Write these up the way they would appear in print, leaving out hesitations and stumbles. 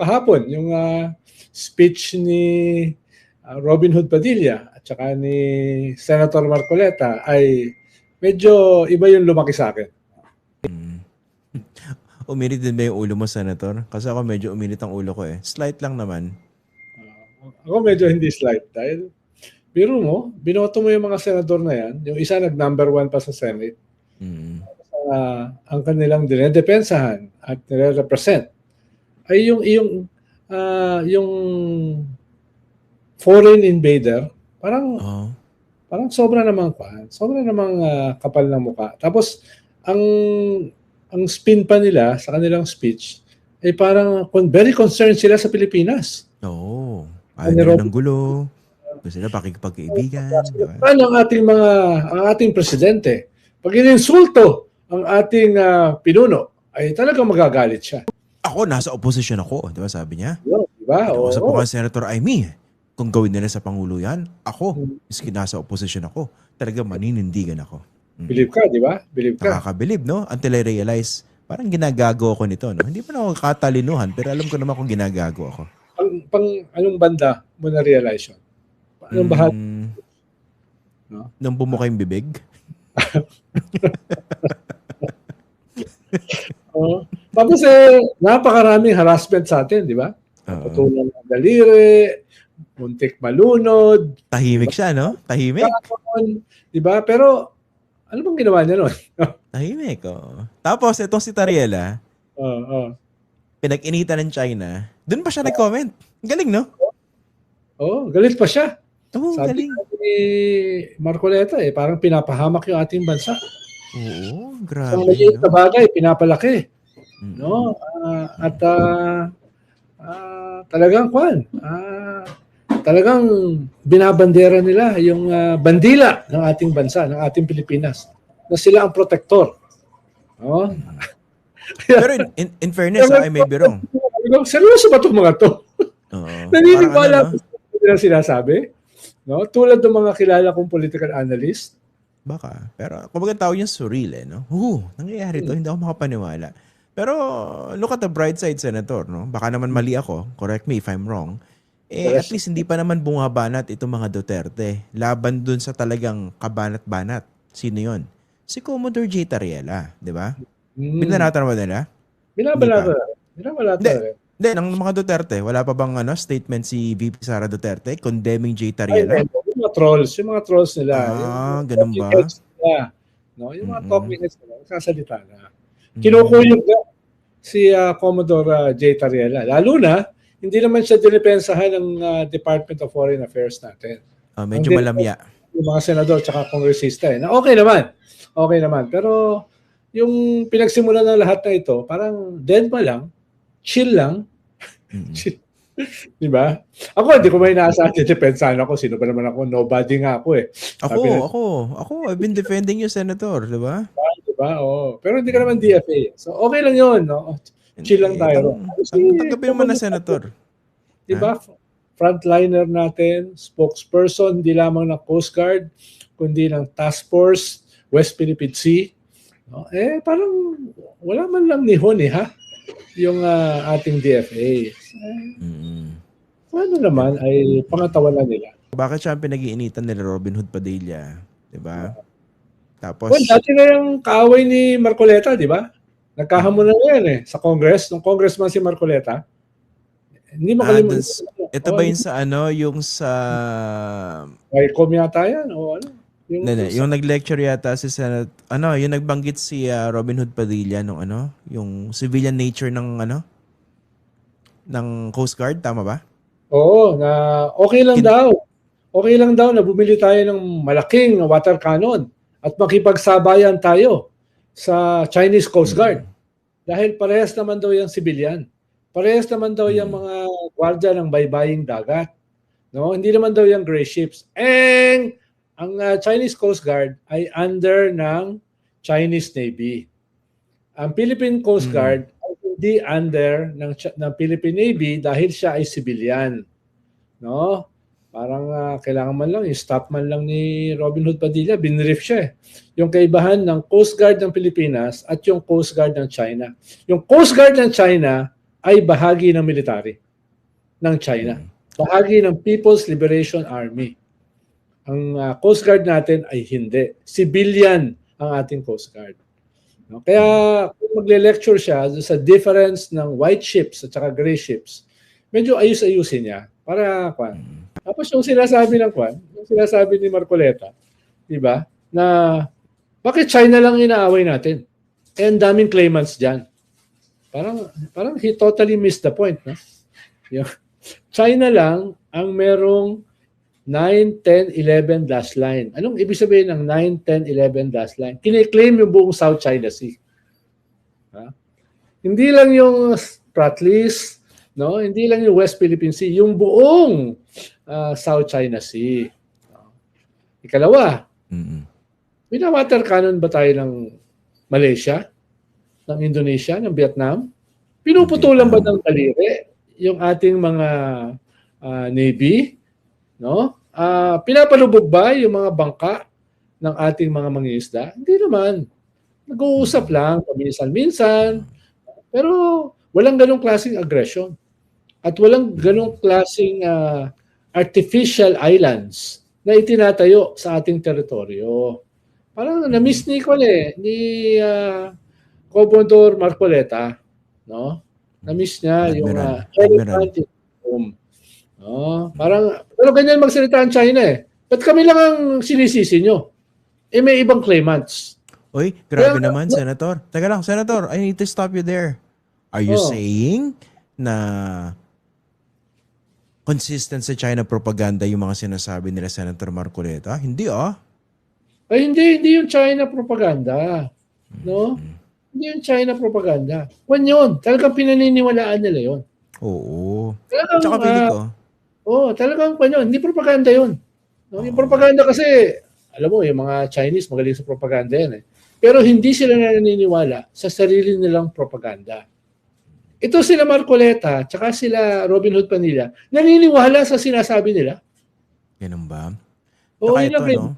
kahapon, yung speech ni Robin Hood Padilla at saka ni Senator Marcoleta ay medyo iba yung lumaki sa akin. Uminit din ba yung ulo mo, Senator? Kasi ako medyo uminit ang ulo ko eh. Slight lang naman. Ako medyo hindi slight dahil biro mo, binoto mo yung mga senador na yan, yung isa nag-number 1 pa sa Senate, ang kanilang dinedepensahan at nire-represent ay yung foreign invader, parang sobra namang kapal ng mukha. Tapos ang spin pa nila sa kanilang speech ay parang very concerned sila sa Pilipinas. Oo. Ayaw nila ng gulo. Gusto sila pakikipagkaibigan. Ang ating presidente, pag ininsulto ang ating pinuno, ay talagang magagalit siya. Ako, nasa opposition ako. Di ba sabi niya? Diba? Sa po Senator Amy, kung gawin nila sa Pangulo yan, ako, miski nasa opposition ako, talaga maninindigan ako. Believe ka, di ba? Believe ka. Nakakabilib, no? Until I realize, parang ginagago ako nito, no? Hindi pa na ako katalinuhan, pero alam ko naman kung ginagago ako. Anong banda mo na-realize yun? Anong bahagi? No? Nung bumuka yung bibig? Tapos napakaraming harassment sa atin, di ba? Patulang ng daliri, muntik malunod. Tahimik siya, no? Tahimik. Di ba? Pero ano bang ginawa niya nun? Tahimik, oh. Tapos, itong si Tariela, pinag-initan ng China, dun pa siya nag-comment. Galing, no? Galit pa siya. Sabi ni Marcoleta, parang pinapahamak yung ating bansa. Oo, grabe. Ang maliit na bagay, pinapalaki. No? At talagang talagang binabandera nila yung bandila ng ating bansa, ng ating Pilipinas, na sila ang protector. No? Pero in fairness, I may be wrong. Seryoso ba itong mga to? Naniniwala ko sa nila sinasabi? No? Tulad ng mga kilala kong political analyst. Baka. Pero kumbaga tao yung surreal eh. No? Nangyayari to, hindi ako makapaniwala. Pero look at the bright side, Senator. No? Baka naman mali ako. Correct me if I'm wrong. At least hindi pa naman bumabanat itong mga Duterte. Laban dun sa talagang kabanat-banat. Sino yon? Si Commodore J. Tariela. Di ba? Binanatan mo nila? Binabalata. Hindi, ng mga Duterte, wala pa bang statement si VP Sara Duterte condemning J. Tariela? Yung mga trolls nila. Ganun ba? No? Yung mga talking heads nila, sasalita na. Kinukuyog na si Commodore J. Tariela. Lalo na, hindi naman siya dinipensahan ng Department of Foreign Affairs natin. Medyo malamya. Yung mga senador at kongresista. Na okay naman. Pero yung pinagsimulan ng lahat na ito, parang dead pa lang, chill lang. Di ba? Ako, hindi ko may inaasahan. Depensahan ako. Sino ba naman ako? Nobody nga ako eh. Ako. I've been defending you, Senator. Di ba? Diba? Pero hindi ka naman DFA. So, okay lang yun. No? Chill lang tayo. Tanggapin mo na, Senator. Diba? Frontliner natin, spokesperson, hindi lamang ng Coast Guard, kundi ng Task Force, West Philippine Sea. No? Parang wala man lang nihon ha? Yung ating DFA. Ano naman ay pangatawanan nila. Bakit siya ang pinag-iinitan nila Robin Hood Padilla? Diba? Tapos... dati na yung kaaway ni Marcoleta, di ba? Nagkahamunan na yan sa Congress. Nung congressman si Marcoleta. Hindi makalimutan. Ito ba yung sa yung sa... Wycom yata yan o ano? Yung nag-lecture yata si Senate, yung nagbanggit si Robin Hood Padilla nung yung civilian nature ng ng Coast Guard, tama ba? Oo, na okay lang daw. Okay lang daw na bumili tayo ng malaking water cannon at makipagsabayan tayo sa Chinese Coast Guard. Dahil parehas naman daw yung civilian. Parehas naman daw yung mga gwardiya ng baybaying dagat. No, hindi naman daw yung gray ships. And ang Chinese Coast Guard ay under ng Chinese Navy. Ang Philippine Coast Guard ay hindi under ng Philippine Navy dahil siya ay civilian. No? Parang kailangan man lang, stop man lang ni Robin Hood Padilla, binrief siya. Yung kaibahan ng Coast Guard ng Pilipinas at yung Coast Guard ng China. Yung Coast Guard ng China ay bahagi ng military ng China. Bahagi ng People's Liberation Army. Ang Coast Guard natin ay hindi. Civilian ang ating Coast Guard. No? Kaya kung magle-lecture siya sa difference ng white ships at saka gray ships, medyo ayus-ayusin niya para kwan. Tapos yung sinasabi ng kwan, yung sinasabi ni Marcoleta, di ba, na bakit China lang inaaway natin? Eh, ang daming claimants dyan. Parang he totally missed the point. No? Yung China lang ang merong 9, 10, 11 dash line. Anong ibig sabihin ng 9, 10, 11 dash line? Kine-claim yung buong South China Sea. Ha? Hindi lang yung Spratlys, no? Hindi lang yung West Philippine Sea, yung buong South China Sea. Ikalawa, water cannon ba tayo ng Malaysia, ng Indonesia, ng Vietnam? Pinuputulan ba ng daliri yung ating mga Navy? No? Pinapalubog ba yung mga bangka ng ating mga mangingisda? Hindi naman. Nag-uusap lang, paminsan-minsan. Pero walang ganong klaseng aggression. At walang ganong klaseng artificial islands na itinatayo sa ating teritoryo. Parang na-miss ni Commodore Marcoleta. No? Na-miss niya yung elephant in the room. Oh, pero ganyan magsalita ang China eh. Ba't kami lang ang sinisisi nyo? Eh may ibang claimants. Uy, grabe naman, Senator. Teka lang, Senator, I need to stop you there. Are you saying na consistent sa China propaganda yung mga sinasabi nila Senator Marcoleta? Hindi Ay hindi yung China propaganda. No? Hindi yung China propaganda. Kwan yun. Talagang pinaniniwalaan nila yun. Oo. Tsaka pili ko. Talagang yun. Hindi propaganda yun. No? Yung propaganda kasi, alam mo, yung mga Chinese magaling sa propaganda yan eh. Pero hindi sila naniniwala sa sarili nilang propaganda. Ito sila Marcoleta, tsaka sila Robin Hood Padilla, naniniwala sa sinasabi nila. Ganun ba? Oo, Tsaka yun ito, lang.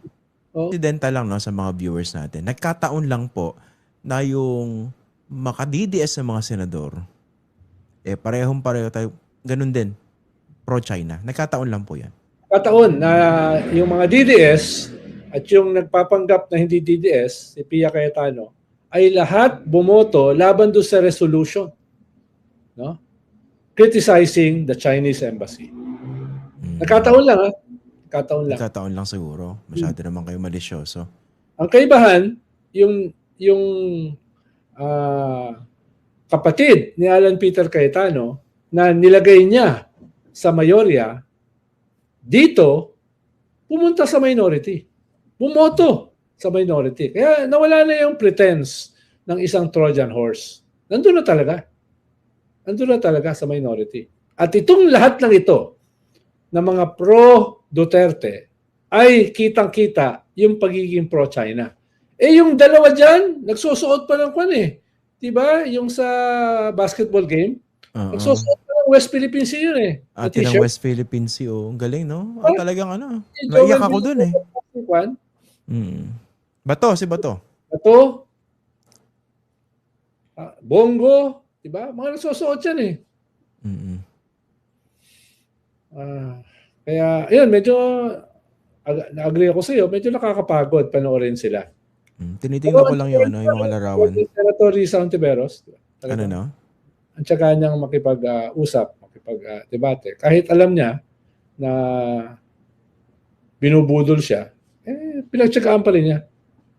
Incidental lang sa mga viewers natin. Nagkataon lang po na yung makadidies ng mga senador, parehong-pareho tayo, ganun din, pro-China. Nagkataon lang po yan. Nagkataon na yung mga DDS at yung nagpapanggap na hindi DDS, si Pia Cayetano, ay lahat bumoto laban doon sa resolution. No? Criticizing the Chinese embassy. Nagkataon lang Nagkataon lang siguro. Masyado naman kayo malisyoso. Ang kaibahan, yung kapatid ni Alan Peter Cayetano na nilagay niya sa mayorya, dito, pumunta sa minority. Bumoto sa minority. Kaya nawala na yung pretense ng isang Trojan horse. Nandun na talaga. Nandun na talaga sa minority. At itong lahat ng ito, na mga pro-Duterte, ay kitang-kita yung pagiging pro-China. Yung dalawa dyan, nagsusuot pa ng kwan eh. Diba? Yung sa basketball game, nagsusuot pa ng West Philippine Sea yun eh. Ate ng West Philippine Sea, Ang galing, no? Talagang naiyak ako dun eh. Bato, si Bato. Bato. Bongo. Diba? Mga nagsusuot yan eh. Kaya, yun, medyo na-agree ako sa iyo, medyo nakakapagod panoorin sila. Tinitingnan ko lang yung mga larawan. Senator Risa Ontiveros. Ano no? Ang tsaka niyang makipag-usap, makipag-debate. Kahit alam niya na binubudol siya, pinagtsagaan pa rin niya.